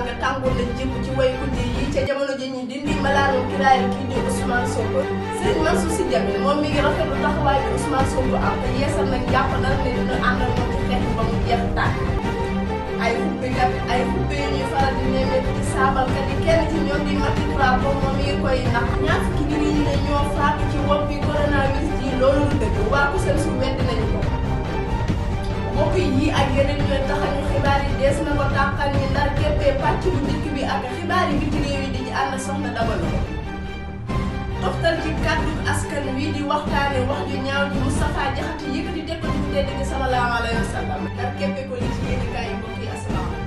nga tàngoor lañ jëm ci way guddi yi ca jamono ji ñu dindi malaanu kiraayal kii di Ousmane Sonko Serigne Mansour Sy Djamil moom mi ngi rafetlu taxawaay bi Ousmane Sonko am te yeesal nag jàppandal ne dina àndal moom ci xeex ba mu jeex tàkk ay xuppe yu ñuy faral di nemmeeku ci saabalkat yi kenn ci ñoom di Mati Trois moom mi ngi koy nax ñaar fukki nit yi ne ñoo faatu ci wopp bi coronavirus ji loolu lu dëgg waa ku seen su weddi nañu ko mbokk yi ak yeneen ñooy taxañu xibaar yi dees na ko tàqal ñi ndar képpee pàcc bu njëkk bi ak xibaar yi biti réew yi di ci ànd soxna Dabalo toftal ci kàddu askan wi di waxtaane wax ju ñaaw ji Moustapha Diakhaté yëkkati teg ko ci ku tedd gi sallallahu alayhi wa sallam ndar képpee ko li ci yéenekaay yi mbokk yi asalaamaaleykum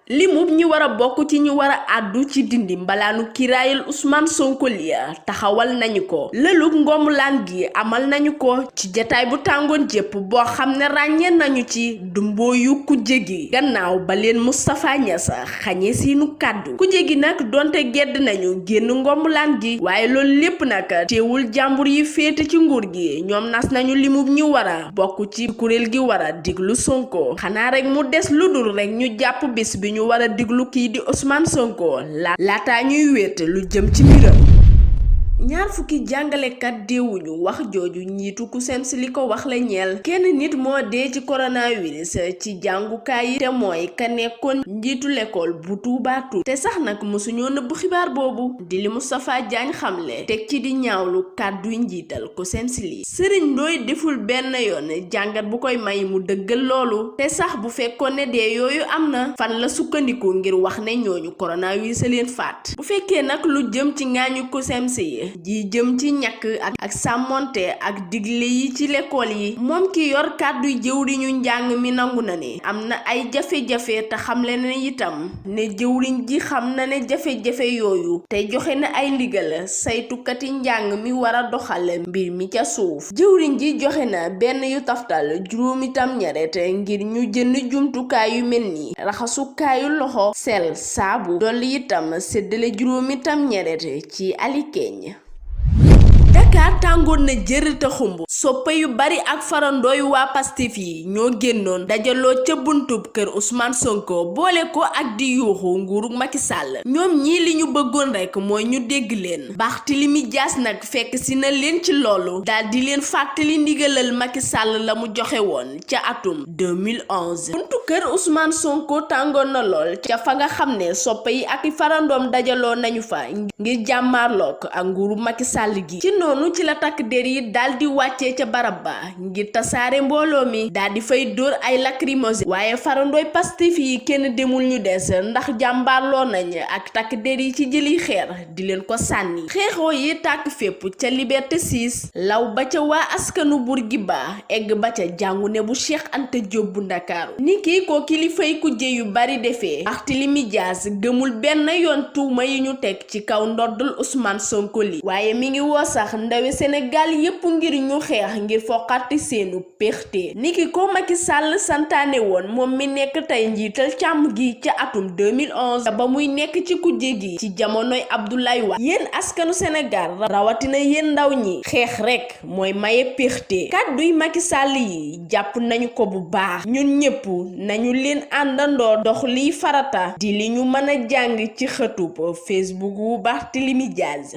limub ñi war a bokk ci ñu war a àddu ci dindi mbalaanu kiraayal Ousmane Sonko li taxawal nañu ko lëlug ngomlaan gi amal nañu ko ci jataay bu tàngoon jépp boo xam ne ràññee nañu ci dumboo yu kujje gi gannaaw ba leen Moustapha Niasse xañee seenu kàddu kujje gi nag donte gedd nañu génn ngomlaan gi waaye loolu lépp nag teewul jàmbur yi féete ci nguur gi ñoom nas nañu limub ñi war a bokk ci kuréel gi war a diglu Sonko xanaa rek mu des lu dul rek ñu jàpp bis bi ñu war a diglu kii di Ousmane Sonko laata ñuy wéet lu jëm ci mbiram ñaar fukki jàngalekat deewuñu wax jooju njiitu CUSEMS li ko wax la ñeel kenn nit moo dee ci coronavirus ci jàngukaay yi te mooy ka nekkoon njiitu l'école bu Touba Toul te sax nag mosuñoo nëbb xibaar boobu di li Moustapha Diagne xamle teg ci di ñaawlu kàdduy njiital CUSEMS li Serigne Ndoye deful benn yoon jàngat bu koy may mu dëggal loolu te sax bu fekkoon ne dee yooyu am na fan la sukkandiku ngir wax ne ñooñu coronavirus leen faat bu fekkee nag lu jëm ci ngaañu CUSEMS yi ji jëm ci ñàkk ak sàmmonte ak digle yi ci l'école yi moom ki yor kàddu jëwriñu njàng mi nangu na ne am na ay jafe-jafe te xamle na itam ne jëwriñ ji xam na ne jafe-jafe yooyu te joxe na ay ndigal saytukati njàng mi war a doxal mbir mi ca suuf jëwriñ ji joxe na benn yu taftal juróomi tam ñaret ngir ñu jënd jumtukaay yu mel ni raxasukaayu loxo sel saabu dolli itam séddale juróomi tam ñaret ci alikeeñ Dakar tàngoon na jër te xumb soppe yu bari ak farandooyu waa Pastef yi ñoo génnoon dajaloo ca buntub kër Ousmane Sonko boole ko ak di yuuxu nguurug Macky Sall ñoom ñii li ñu bëggoon rekk mooy ñu dégg leen Barthélémy Dias nag fekk si na leen ci loolu daal di leen fàttali ndigalal Macky Sall la mu joxe woon ca atum 2011 buntu kër Ousmane Sonko tàngoon na lool ca fa nga xam ne soppe yi ak farandoom dajaloo nañu fa ngir jàmmaarlook ak nguurug Macky Sall gi ci noonu ci la takk der yi daal di wàccee ca barab ba ngir tasaare mbooloo mi daal di fay dóor ay lacrymogène waaye farandooy Pastef yi kenn demul ñu des ndax jàmbaarloo nañ ak takk der yi ci jëli xeer di leen ko sànni xeexoo yi tàkk fépp ca Liberté 6 law ba ca waa askanu Bourguiba egg ba ca jàngu ne bu Cheikh Anta Diop bu Ndakaaru niki ko kilifay kujje yu bari defee Barthélémy Dias gëmul benn yoon tuuma yi ñu teg ci kaw ndoddul Ousmane Sonko li waaye mi ngi woo sax ndawi Sénégal yépp ngir ñu xeex ngir foqati seenu péxte niki ko Macky Sall santaane woon moom mi nekk tey njiital càmm gi ca atum 2011 ba muy nekk ci kujje gi ci jamonoy Abdoulaye Wade yéen askanu Sénégal rawatina yéen ndaw ñi xeex rek mooy maye péxte kàdduy Macky Sall yi jàpp nañu ko bu baax ñun ñépp nañu leen àndandoo dox liy farata di li ñu mën a jàng ci xëtub Facebook wu Barthélémy Dias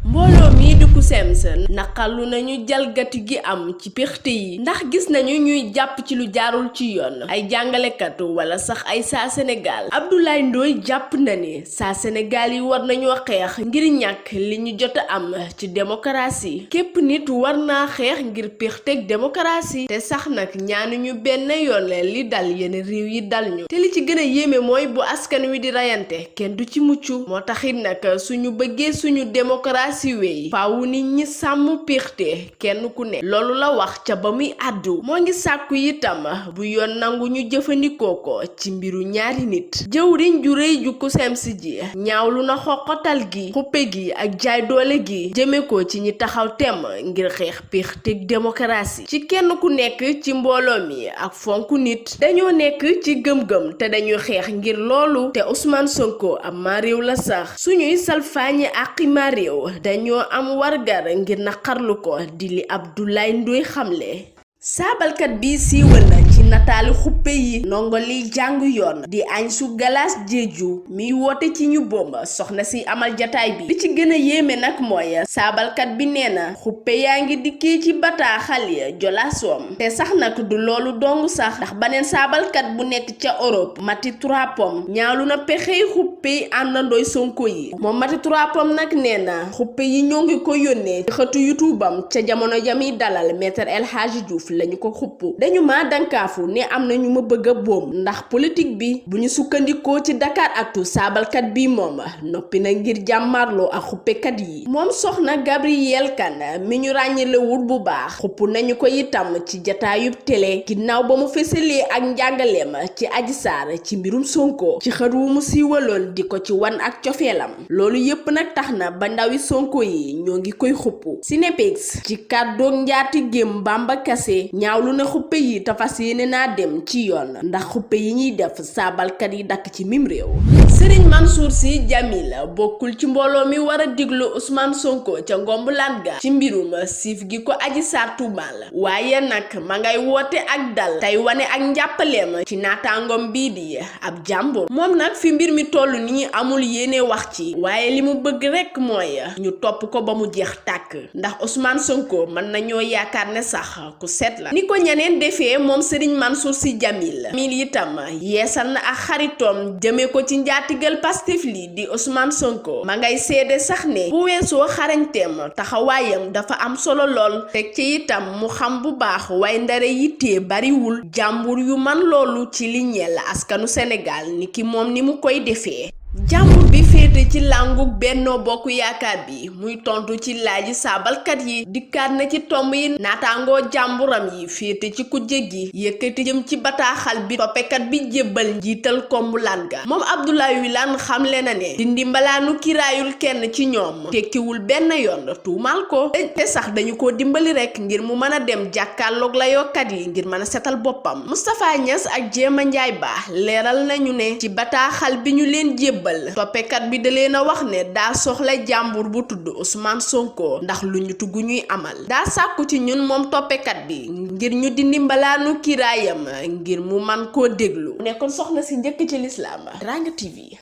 mbooloo mii di CUSEMS naqarlu nañu jalgati gi am ci péxte yi ndax gis nañu ñuy jàpp ci lu jaarul ci yoon ay jàngalekat wala sax ay saa Sénégal Abdoulaye Ndoye jàpp na ne saa Sénégal yi war nañoo xeex ngir ñàkk li ñu jot a am ci démocratie képp nit war naa xeex ngir péxteeg démocratie te sax nag ñaanuñu benn yoon li dal yenn réew yi dal ñu te li ci gën a yéeme mooy bu askan wi di rayante kenn du ci mucc moo taxit nag suñu bëggee suñu démocratie siwee faawu nit ñi sàmm péxte kenn ku ne loolu la wax ca ba muy àddu moo ngi sàkku itam bu yoon nangu ñu jëfandikoo ko ci mbiru ñaari nit jëwriñ ju rëy ju CUSEMS ji ñaawlu na xoqatal gi xuppe gi ak jaay doole gi jëme ko ci ñi taxaw temm ngir xeex péxteeg démocratie ci kenn ku nekk ci mbooloo mi ak fonk nit dañoo nekk ci gëm-gëm te dañuy xeex ngir loolu te Ousmane Sonko am ma réew la sax suñuy salfaañi àqi ma réew dañoo am wargar ngir naqarlu ko di li Abdoulaye Ndoye xamle saabalkat bi siiwal na ci nataalu xuppe yi ndongo liy jàng yoon di Aïssou Galass Diédhiou miy woote ci ñu bomba soxna si amal jataay bi li ci gën a yéeme nag mooy saabalkat bi nee na xuppe yaa ngi dikkee ci bataaxal ya jolaasoom te sax nag du loolu dong sax ndax baneen saabalkat bu nekk ca Europe Mati Trois Pommes ñaawlu na pexey xuppe yi àndandooy Sonko yi moom Mati Trois Pommes nag nee na xuppe yi ñoo ngi ko yónnee ci xëtu YouTube am ca jamono jami dalal Maître El Hadji Diouf lañu ko xupp dañu ma dankaafu ne am na ñu ma bëgg a boom ndax politique bi bu ñu sukkandikoo ci Dakaractu saabalkat bi moom noppi na ngir jàmmarloo ak xuppekat yi moom soxna Gabrielle Kane mi ñu ràññelewul bu baax xupp nañu ko itam ci jataayub télé ginnaaw ba mu fësalee ak njàngaleem ci Adji Sarr ci mbirum Sonko ci xët wu mu siiwaloon di ko ci wan ak cofeelam loolu yépp nag tax na ba ndawi Sonko yi ñoo ngi koy xupp Synpics ci kàddoog njaati gém Bamba Kassé ñaawlu na xuppe yi tafas yéene naa dem ci yoon ndax xuppe yi ñuy def saabalkat yi dakk ci mim réew Serigne Mansour Sy Djamil bokkul ci mbooloo mi war a diglu Ousmane Sonko ca ngombulaan ga ci mbirum siif gi ko Adji Sarr tuumaal waaye nag ma ngay woote ak dal tey wane ak njàppaleem ci naataangoom bii di ab jàmbur moom nag fi mbir mi toll nii amul yéene wax ci waaye li mu bëgg rekk mooy ñu topp ko ba mu jeex tàkk ndax Ousmane Sonko mën nañoo yaakaar ne sax ku set la ni ko ñeneen defee moom Serigne Mansour Sy Djamil itam yeesal na ak xaritoom jëmee ko ci njaatigal Pastef li di Ousmane Sonko ma ngay seede sax ne bu weesoo xarañteem taxawaayam dafa am solo lool teg ci itam mu xam bu baax way ndare yittee bariwul jàmbur yu man loolu ci li ñeel askanu Sénégal ni ki moom ni mu koy defee jàmbur bi féete ci làngug Benno Bokk Yaakaar bi muy tontu ci laaji saabalkat yi dikkaat na ci tomb yi naataangoo jàmburam yi féete ci kujje gi yëkkati jëm ci bataaxal bi toppekat bi jébbal njiital kombulaan ga moom Abdoulaye Wilane xamle na ne dindi mbalaanu kiraayul kenn ci ñoom tekkiwul benn yoon tuumal ko te sax dañu ko dimbali rek ngir mu mën a dem jàkkaarloog la yokkat yi ngir mën a setal boppam Moustapha Niass ak Jéema Njaay Ba leeral nañu ne ci bataaxal bi ñu leen jébbal toppekat bi da leen a wax ne daa soxla jàmbur bu tudd Ousmane Sonko ndax lu ñu tugg ñuy amal daa sàkku ci ñun moom toppekat bi ngir ñu dindi mbalaanu kiraayam ngir mu man koo déglu nekkoon soxna si njëkk ci lislaam Teranga TV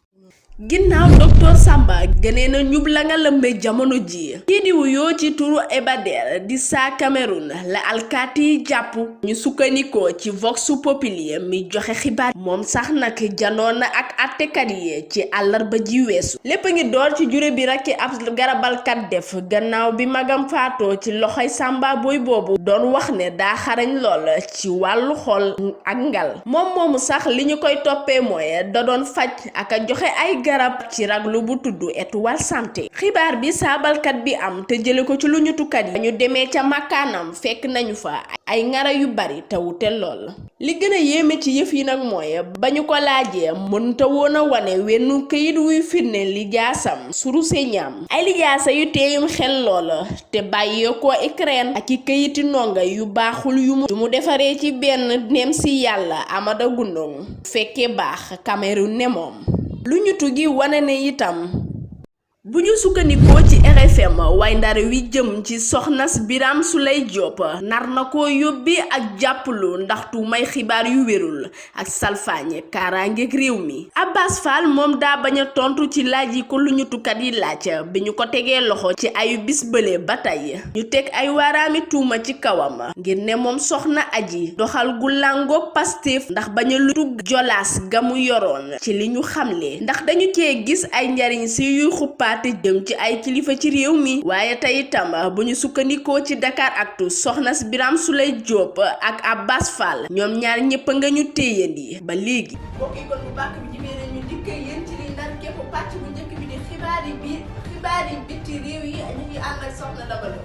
ginnaaw docteur Samba gënee na ñub la nga lëmbe jamono ji kii di wuyoo ci turu Ebader di saa Cameroun la alkaati yi jàpp ñu sukkandikoo ci Vox Populi mi joxe xibaar moom sax nag janoon na ak attekat yi ci àllarba ji weesu lépp ngi door ci jure bi rekk ab garabalkat def gannaaw bi magam faatoo ci loxoy Samba Boy boobu doon wax ne daa xarañ lool ci wàllu xol ak ngal moom moomu sax li ñu koy toppee mooy da doon faj ak a joxe ay garab ci raglu bu tudd Étoile Santé xibaar bi saabalkat bi am te jële ko ci lu ñu tukkat yi ñu demee ca makkaanam fekk nañu fa ay ngara yu bari te wute lool li gën a yéeme ci yëf yi nag mooy ba ñu ko laajee mënta woon a wane wenn këyit wuy firnde lijaasam suru señaam ay lijaasa yu teeyum xel lool te bàyyee ko Ukraine ak i këyiti ndonga yu baaxul yu mu defaree ci benn neem si yàlla Amada Gundong fekkee baax Cameroun ne moom lu ñu tugi wane ne itam bu ñu sukkandikoo ci RFM way ndar wi jëm ci soxnas Biram Souleye Diop nar na ko yóbbi ak jàppalu ndax tuumay xibaar yu wérul ak salfaañe kaaraangeeg réew mi Abbas Fall moom daa bañ a tontu ci laaj yi ko lu ñu tukkat yi laaj bi ñu ko tegee loxo ci ayu bis bële ba tey ñu teg ay waaraami tuuma ci kawam ngir ne moom soxna Aji doxal gu làngoog Pastef ndax bañ a lu tugg jolaas ga mu yoroon ci li ñu xamle ndax dañu cee gis ay njariñ si yuy xuppaat te jëm ci ay kilifa ci réew mi waaye tey itam bu ñu sukkandikoo ci Dakaractu soxna si Biram Souleye Diop ak Abbas Fall ñoom ñaar ñëpp nga ñu téyandi ba léegi. mbokk yi kon bu baax bi jibee ñu dikk yéen ci li ndar képp pàcc bu njëkk bi di xibaar yi bitti réew yi ñu ngi ànd ak soxna Daba Lo.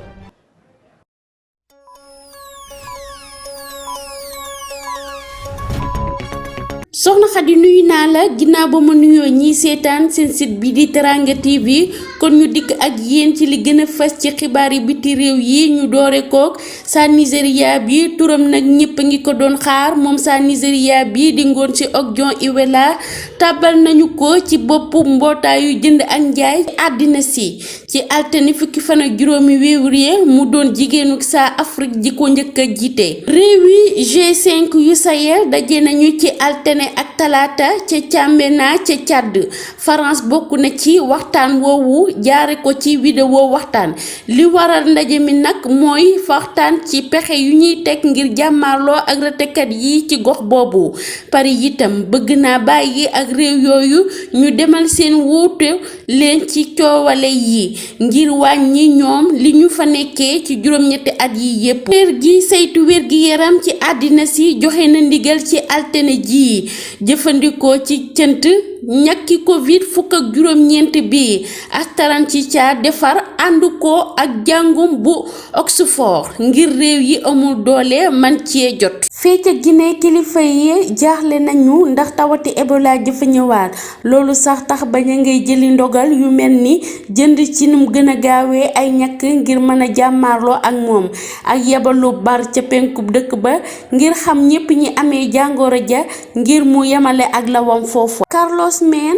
soxna Xadi nuyu naa la ginnaaw ba ma nuyoo ñiy seetaan seen site bi di Teranga TV kon ñu dikk ak yéen ci li gën a fës ci xibaar yi biti réew yi ñu doore kook saa Nigéria bi turam nag ñëpp a ngi ko doon xaar moom saa Nigéria bi di Ngozi Okonjo-Iweala tàbbal nañu ko ci boppu mbootaayu jënd ak njaay àddina si ci altine fukki fan ak juróomi février mu doon jigéenu saa Afrique ji ko njëkk a jiite réew yi G5 yu Sahel daje nañu ci altine ak talaata ca N'Djamena ca Tchad France bokk na ci waxtaan woowu jaare ko ci vidéo waxtaan li waral ndaje mi nag mooy waxtaan ci pexe yu ñuy teg ngir jàmmarloo ak ratekat yi ci gox boobu Paris itam bëgg naa bàyyi ak réew yooyu ñu demal seen wuute leen ci coowale yi ngir wàññi ñoom li ñu fa nekkee ci juróom-ñetti at yi yépp wér gi saytu wér gi yaram ci àddina si joxe na ndigal ci altine ji jëfandikoo ci cënt ñàkki covid fukk ak juróom-ñeent bi ak Tarantica defar ànd ko ak jàngum bu Oxford ngir réew yi amul doole man cee jot fee ca Guinée kilifa yi jaaxle nañu ndax tawati Ebola jëfa ñëwaat loolu sax tax bañ a ngay jëli ndogal yu mel ni jënd ci num gën a gaawee ay ñàkk ngir mën a jàmmaarloo ak moom ak yebalu bar ca penkub dëkk ba ngir xam ñépp ñi amee jàngoro ja ngir mu yemale ak lawam foofu Carlos Menem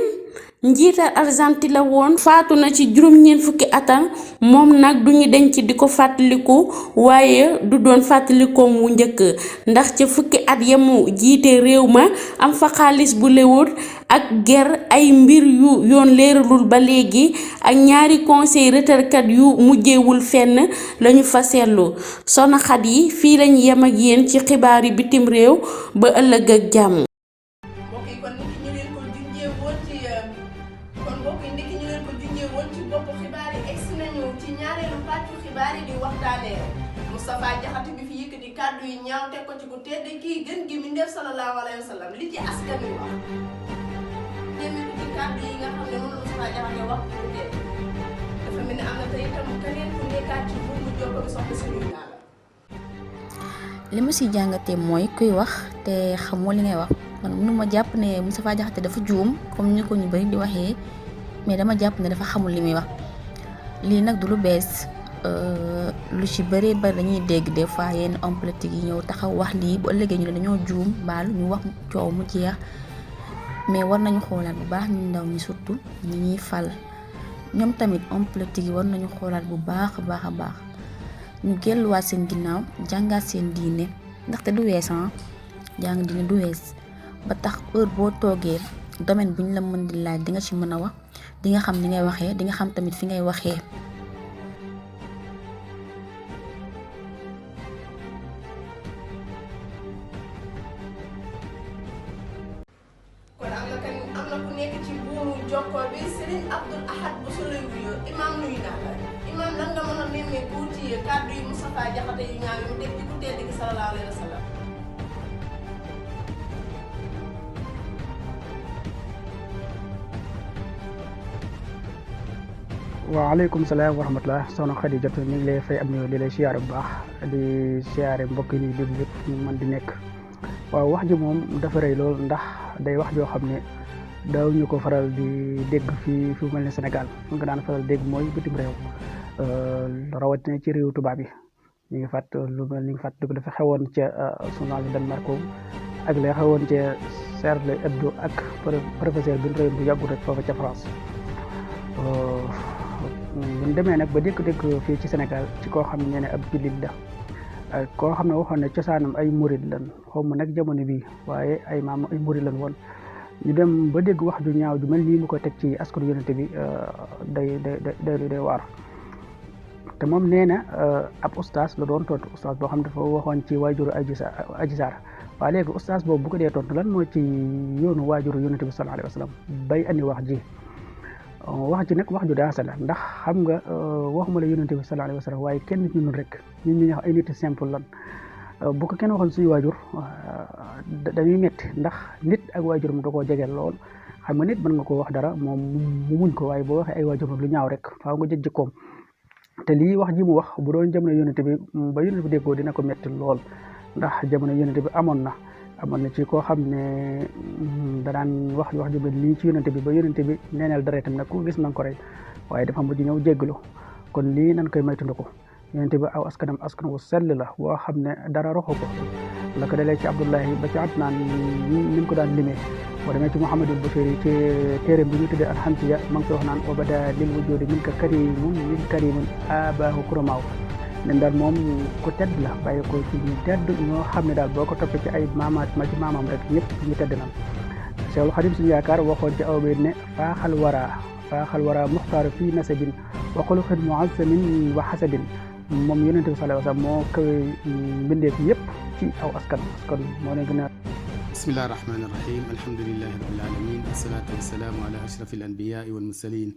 njiital Argentine la woon faatu na ci juróom-ñeent fukki atam moom nag duñu denc di ko fàttaliku waaye du doon fàttalikoom wu njëkk ndax ca fukki at yamu jiite réew ma am fa xaalis bu lewut ak ger ay mbir yu yoon leeralul ba léegi ak ñaari conseil retraite yu mujjewul fenn lañu fa seetlu Soxna Xadi fii lañ yem ak yéen ci xibaar yi bitim réew ba ëllëg ak jàmm Moustapha Diakhaté bi fi yëkkati kàddu yi ñaaw teg ko ci ku tedd kii gën gi mi def sallallahu alayhi wa sallam li ci askan wi wax demee ko ci kàddu yi nga xam ne moom la Moustapha Diakhaté wax ku tedd dafa mel ni am na tey itam keneen ku nekkaat ci bu mu jokko bi soxla suñuy naa la li ma si jàngatee mooy kuy wax te xamoo li ngay wax man mënu ma jàpp ne Moustapha Diakhaté dafa juum comme ni ko ñu bari di waxee mais dama jàpp ne dafa xamul li muy wax lii nag du lu bees lu ci bari dañuy dégg des fois yenn homme politique yi ñëw taxaw wax lii bu ëllëgee ñu ne dañoo juum baalu ñu wax coow mu jeex mais war nañu xoolaat bu baax ñu ndaw ñi surtout ñi ñuy fal ñoom tamit homme politique yi war nañu xoolaat bu baax a baax a baax ñu gelluwaat seen ginnaaw jàngaat seen diine ndaxte du wees jàng diine du wees ba tax heure boo toogee domaine bu ñu la mën di laaj di nga ci mën a wax di nga xam ni ngay waxee di nga xam tamit fi ngay waxee. jokkoo bi Serigne Abdoul Ahad bu solo wuyoo imam nuyu naa la imam lan nga mën a nemmeeku ci kàddu yi Moustapha Diakhaté yu ñaaw yu dégg ci ku tedd gi sallallahu alayhi wa sallam waaleykum salaam wa rahmatulah soxna Khady jot ñu ngi lay fay am di lay siyaare bu baax di siyaare mbokk yi déglu lépp ñu mën di nekk waaw wax ji moom dafa rëy lool ndax day wax joo xam ne daaw ñu ko faral di dégg fii fi mel ne Sénégal ñu nga daan faral dégg mooy bitim réew rawatina ci réew tubaab yi ñu ngi fàtt lu mel ni ngi fàtt ko dafa xewoon ca journal Danemark ak la xewoon ca Charlie Hebdo ak professeur bi ñu bu yàggu rek foofu ca France buñ demee nag ba dégg fii ci Sénégal ci koo xam ne ab jullit la koo xam ne waxoon ne cosaanam ay murid lan xaw ma nag jamono bii waaye ay maam ay murid lan woon ñu dem ba dégg wax ju ñaaw ju mel nii mu ko teg ci askanu yonente bi day waar te moom nee na ab ustaas la doon tontu ustaas boo xam ne dafa waxoon ci waajuru Adji Sarr waaye léegi ustaas boobu bu ko dee tontu lan moo ci yoonu waajuru yonente bi sallallahu alayhi wa sallam bay andi wax ji nag wax ju daasa la ndax xam nga waxuma la yonente bi sallallahu alayhi wa sallam waaye kenn ñun rek ñun ñi ay nit simple lan bu ko kenn waxoon suñu waajur dañuy metti ndax nit ak waajuram da koo jege lool xam nga nit mën nga ko wax dara moom mu muñ ko waaye boo waxee ay waajuram lu ñaaw rek faaw nga jëj jikkoom te lii wax ji mu wax bu doon jamono yonente bi ba yonente bi déggoo dina ko metti lool ndax jamono yonente bi amoon na amoon na ci koo xam ne da daan wax ju mel nii ci yonente bi ba yonente bi neenal deretam nag ku gis na nga ko rey waaye dafa mujj ñëw jéggalu kon lii nan koy moytandiku yonente bi aw askan wu sell la woo xam ne dara roxu ko la ko dalee ci Abdullahi ba ci Adnaan ni ko daan limee boo demee ci Muhammadul Bashiri ci téere bi ñu tuddee Alhamsiya ma ngi koy wax naan wa bada lil wujudi min ka karimun min karimun abahu kuramaaw nen daal moom ku tedd la bàyyi ko ci ñu tedd ñoo xam ne daal boo ko toppee ci ay maamaat ma ci maamam rek ñëpp ñu tedd na Seexul Xadim suñu yaakaar waxoon ci aw bi ne faaxal wara muxtaar fii nasabin wa xuluqin muazzamin wa xasabin moom yonente bi sallallahu alayhi wa sallam moo kawe mbindeef yëpp ci aw askan moo leen gën a bismillahi rahmani rahim alhamdulillahi rabbil alamin wassalatu wassalamu ala ashraf al anbiyai wal mursalin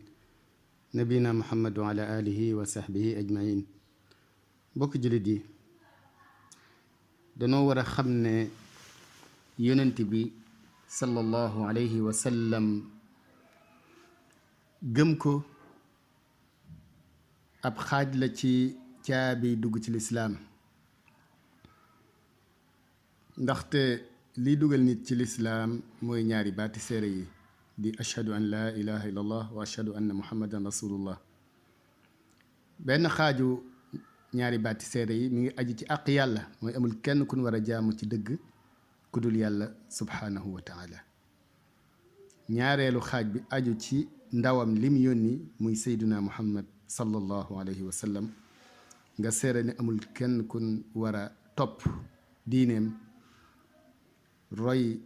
nabina muhammad wa ala alihi wa sahbihi ajmain mbokk jullit yi danoo war a xam ne yonent bi sallallahu alayhi wa sallam gëm ko ab xaaj la ci caabi dugg ci lislaam ndaxte liy dugal nit ci lislaam mooy ñaari baati seere yi di ashhadu an laa ilaha illa allah wa ashhadu anna muhammadan rasulullah benn xaaju ñaari baati seere yi mi ngi aju ci àq yàlla mooy amul kenn ku ñu war a jaamu ci dëgg ku dul yàlla subhanahu wa taala ñaareelu xaaj bi aju ci ndawam lim yónni muy sayduna muhammad sallallahu alayhi wa sallam nga seere ne amul kenn kun war a topp diineem roy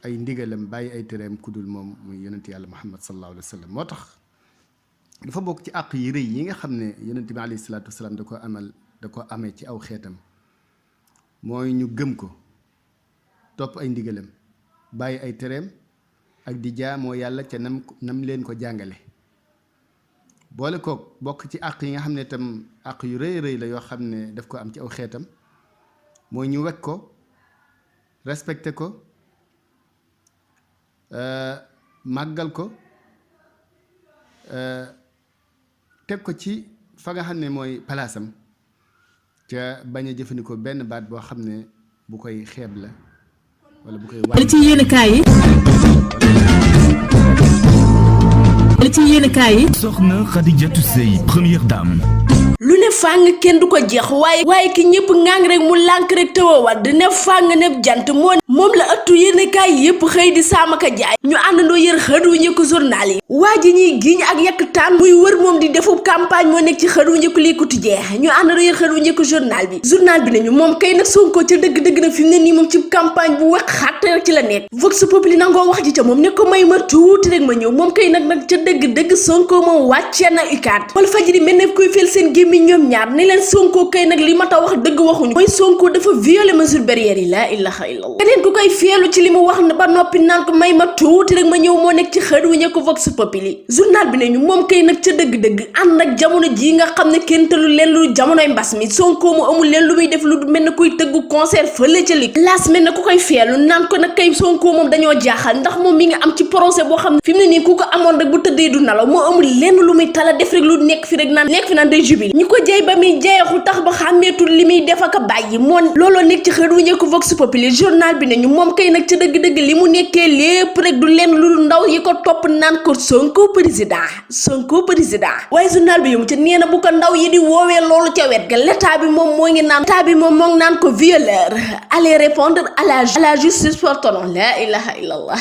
ay ndigalam bàyyi ay tereem ku dul moom muy yonent yàlla muhammad sallallahu alayhi wa sallam moo tax dafa bokk ci àq yi rëy yi nga xam ne yonent bi alayhi salaatu wasalaam da ko amee ci aw xeetam mooy ñu gëm ko topp ay ndigalam bàyyi ay tereem ak di jaamoo yàlla ca nam leen ko jàngale boole ko bokk ci àq yi nga xam ne itam àq yu rëy rëy la yoo xam ne daf ko am ci aw xeetam mooy ñu wekk ko respecté ko màggal ko teg ko ci fa nga xam ne mooy palaasam ca bañ a jëfandikoo benn baat boo xam ne bu koy xeeb la wala bu koy wàññi ci yéen kaay yi Soxna Khadijatou Seye première dame lu ne fàng kenn du ko jeex waaye ki ñëpp ngang rek mu lànk rek tëwawaat ne fàng ne jant moom la ëttu yéenekaay yëpp xëy di saamaka jaay ñu àndandoo yër xët wu njëkk journal yi waa ji ñuy giñ ak yekk taan muy wër moom di defu campagne moo nekk ci xët wu njëkk lii kuti jeex ñu àndandoo yër xët wu njëkk journal bi nañu moom kay nag Sonko ca dëgg-dëgg na fi mu ne nii moom ci campagne bu wax xatt rek ci la nekk Vox Populi nangoo wax ji ca moom ne ko may ma tuuti rek ma ñëw moom kay nag ca dëgg-dëgg Sonko moom wàccee na UCAD wala fajiri mel ne kuy fel seen gémmi ñoom ñaar ne leen Sonko kay nag li ma ta wax dëgg waxuñu mooy Sonko dafa violé mesure barrière yi la ilaha illallah keneen ku koy feelu ci li mu wax ba noppi naan ko may ma tuuti rek ma ñëw moo nekk ci xët wu njëkk Vox Populi journal bi ne ñu moom kay nag ca dëgg-dëgg ànd nag jamono ji nga xam ne kenn talu leen lu jamonoy mbas mi Sonko mu amul leen lu muy def lu mel ne kuy tëggu concert fële ca lig laas mel ne ku koy feelu naan ko nag kay Sonko moom dañoo jaaxal ndax moom mi nga am ci procès boo xam ne fi mu ne nii ku ko amoon rek bu tëddee du nalaw moo amul lenn lu muy tala def rek lu nekk fi naan day jubil ñu ko jey ba muy jeexu tax ba xàmmeetul li muy def ak a bàyyi moom looloo nekk ci xët wu njëkk Vox Populi journal bi ne ñu moom kay nag ca dëgg-dëgg li mu nekkee lépp rek du lenn lu ndaw yi ko topp naan ko Sonko président waaye journal bi yomu ca nee na bu ko ndaw yi di woowee loolu ca wet ga l'état bi moom moo ngi naan ko violeur allez répondre à la justice pour ton nom la ilaha illallah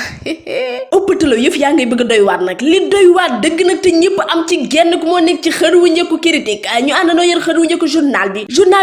ëppatalo yëf yaa ngay bëgg a doy waat nag li doy waat dëgg nag te ñëpp am ci genn ku moo nekk ci xët wu njëkk critique ñu àndandoo yër xët wu njëkk journal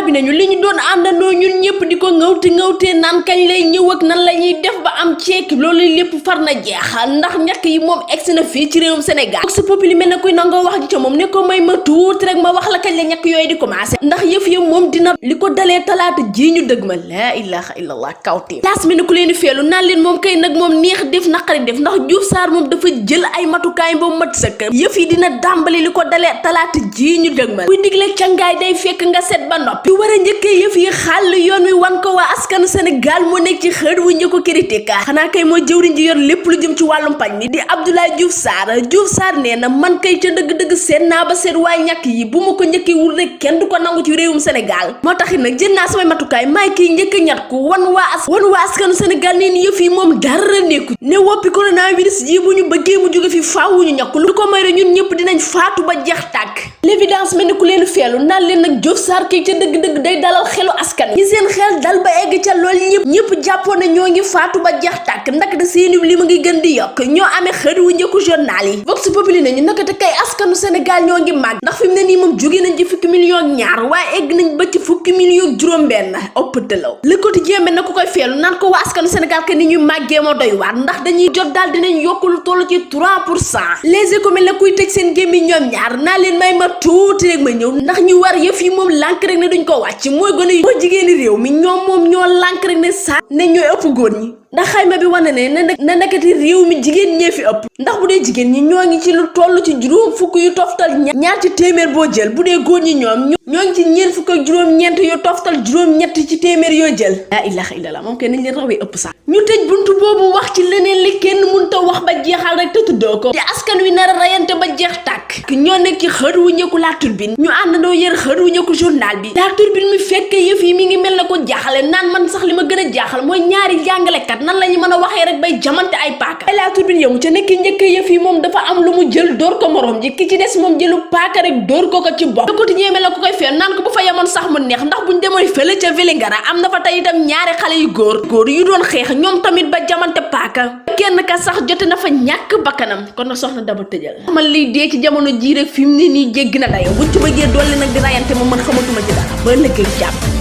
bi nañu li ñu doon àndandoo ñun ñëpp di ko ngawtee naan kañ lay ñëw ak nan la ñuy def ba am ceeki loolu lépp far na jeex ndax ñàkk yi moom egsi na fii ci réewum Sénégal Vox Populi mel na kuy nangoo wax ji ca moom ne ko may ma tuuti rek ma wax la kañ la ñàkk yooyu di commencé ndax yëf ya moom dina li ko dalee talaata ji ñu dëgg ma la ilaha illallah kawtee laas mi ne ku leen feelu naan leen moom kay nag moom neex def naqari def ndax Diouf Sarr moom dafa jël ay matukaay ba mat sëkk yëf yi dina dàmbali li ko dalee talaata ji ñu dëgg ma kuy digle cangaay day fekk nga set ba noppi war a njëkkee yëf yi xàll yoon wi wan ko waa askanu Sénégal moo nekk ci xët wu njëkko critique xanaa kay moo jëwriñ ji yor lépp lu jëm ci wàllum pañ mi di Abdoulaye Diouf Sarr nee na man kay ca dëgg-dëgg seet naa ba seet waaye ñàkk yi bu ma ko njëkkee wul rek kenn du ko nangu ci réewum Sénégal moo taxit nag jël naa samay matukaay maay kiy njëkk a ñat ko wan waa askanu Sénégal nee ni yëf yi moom dara nekku ne woppi coronavirus ji bu ñu bëggee mu jóge fi faaw ñu ñàkk lu ko may rek ñun ñëpp dinañ faatu ba jeex tàkk l'évidence mel ni ku leen feelu naan leen nag Diouf Sarr kay ca dëgg-dëgg day dalal xelu askan ñi seen xel dal ba egg ca lool ñëpp jàppoon na ñoo ngi faatu ba jeex tàkk ndax da seeni li ma ngi gën di yokk ñoo amee xët wu njëkku journal yi Vox Populi nañu naka te kay askanu Sénégal ñoo ngi màgg ndax fi mu ne nii moom jóge nañ ci fukki million ñaar waaye egg nañ ba ci fukki million juróom-benn ëppatalaw Le Quotidien na ku koy feelu naan ko waa askanu Sénégal que ni ñu màggee moo doy waar ndax dañuy jot daal dinañ yokk lu toll ci 3%. Les Échos mel na kuy tëj seen gémmi ñoom ñaar naa leen may ma tuuti rek ma ñëw ndax ñu war yëf yi moom lànk rek ne duñ ko wàcc mooy gën a moo jigéeni réew mi ñoom ñoo lànk rek ne saa ne ñooy ëpp góor ñi ndax xayma bi wane ne na nakati réew mi jigéen ñee fi ëpp ndax bu dee jigéen ñi ñoo ngi ci lu toll ci juróom fukk yu toftal ñaar ci téeméer boo jël bu dee góor ñi ñoo ngi ci ñeent fukk ak juróom-ñeent yu toftal juróom-ñett ci téeméer yoo jël laa ilaha illallah moom kay nañ leen rawee ëpp sax ñu tëj buntu boobu wax ci leneen li kenn mënta wax ba jeexal rek te tuddoo ko te askan wi nar a rayante ba jeex tàkk ñoo nekk ci xët wu njëkku La Tribune ñu àndandoo yër xët wu njëkku journal bi La Tribune mi fekk yëf yi mi ngi mel na ko jaaxale naan man sax li ma gën a jaaxal mooy ñaari jàngalekat nan lañu mën a waxee rek bay jamante ay paaka La Tribune yow ca nekk njëkk yëf yi moom dafa am lu mu jël dóor ko morom ji ki ci des moom jëlu paaka rek dóor ko ci bopp ko ti ñeemee la ko koy fee naan ko bu fa yemoon sax mu neex ndax buñ demoon fële ca Vélingara am na fa tey itam ñaari xale yu góor yu doon xeex ñoom tamit ba jamante paaka kenn ka sax jote na fa ñàkk bakkanam kon na soxna Daba tëjal xamal liy dee ci jamono jii rek fi mu ne nii jéggi na dayo buñ ci bëggee dolli nag di rayante ma mën xamatuma ci dara ba ëllëgee jàpp